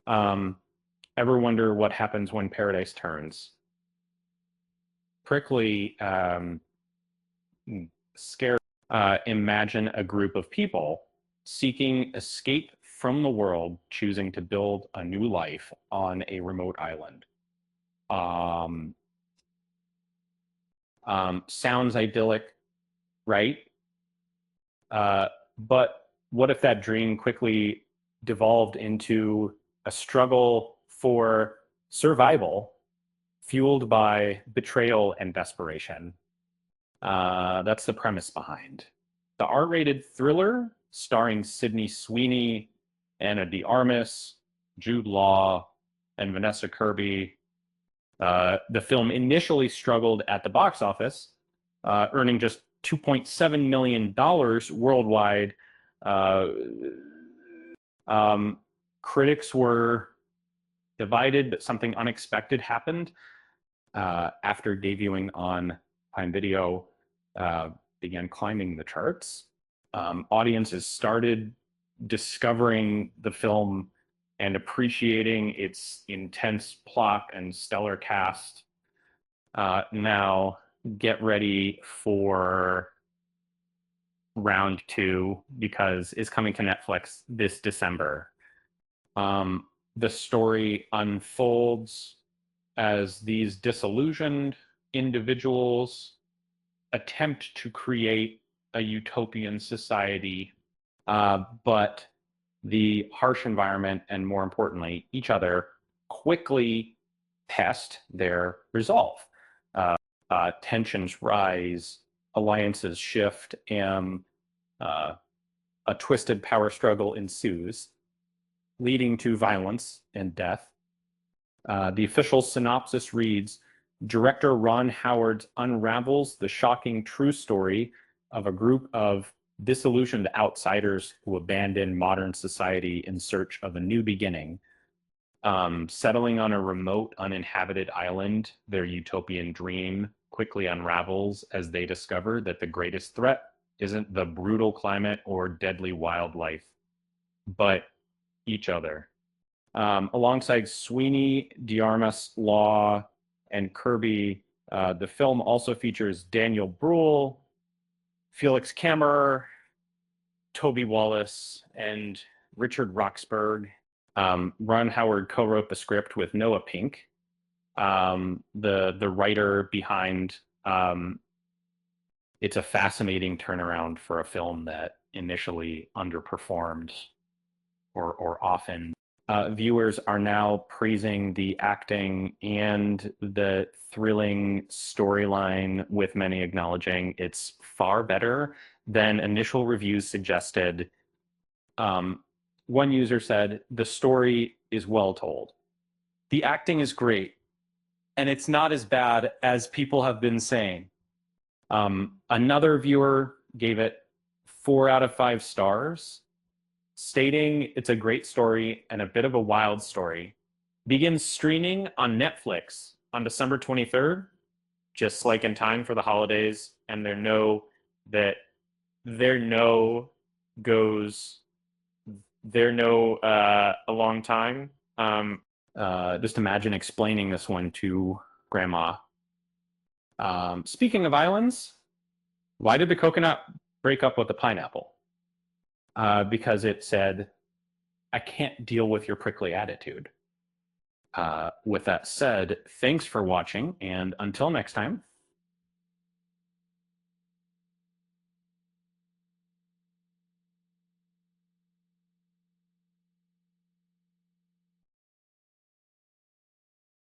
Um, Ever wonder what happens when paradise turns? Prickly, scary. Imagine a group of people seeking escape from the world, choosing to build a new life on a remote island. Um, Sounds idyllic, right? Uh, but what if that dream quickly devolved into a struggle for survival, fueled by betrayal and desperation? That's the premise behind the R-rated thriller starring Sydney Sweeney, Anna de Armas, Jude Law, and Vanessa Kirby. The film initially struggled at the box office, earning just $2.7 million worldwide. Uh, um, Critics were divided, but something unexpected happened after debuting on Prime Video, uh, began climbing the charts. Audiences started discovering the film and appreciating its intense plot and stellar cast. Now, get ready for round two because it's coming to Netflix this December. Um, the story unfolds as these disillusioned individuals attempt to create a utopian society, but the harsh environment and, more importantly, each other quickly test their resolve. Tensions rise, alliances shift, and a twisted power struggle ensues, leading to violence and death. The official synopsis reads, director Ron Howard unravels the shocking true story of a group of disillusioned outsiders who abandon modern society in search of a new beginning. Settling on a remote, uninhabited island, their utopian dream quickly unravels as they discover that the greatest threat isn't the brutal climate or deadly wildlife, but each other. Alongside Sweeney, Armas, Law, and Kirby, the film also features Daniel Bruhl, Felix Kammerer, Toby Wallace, and Richard Roxburgh. Ron Howard co-wrote the script with Noah Pink, the writer behind. It's a fascinating turnaround for a film that initially underperformed or often. Viewers are now praising the acting and the thrilling storyline, with many acknowledging it's far better than initial reviews suggested. One user said, the story is well told. The acting is great, and it's not as bad as people have been saying. Another viewer gave it 4 out of 5 stars, stating it's a great story and a bit of a wild story. Begins streaming on Netflix on December 23rd, just like in time for the holidays, and their no goes a long time. Just imagine explaining this one to grandma. Speaking of islands, why did the coconut break up with the pineapple? Because it said, I can't deal with your prickly attitude. With that said, thanks for watching, and until next time,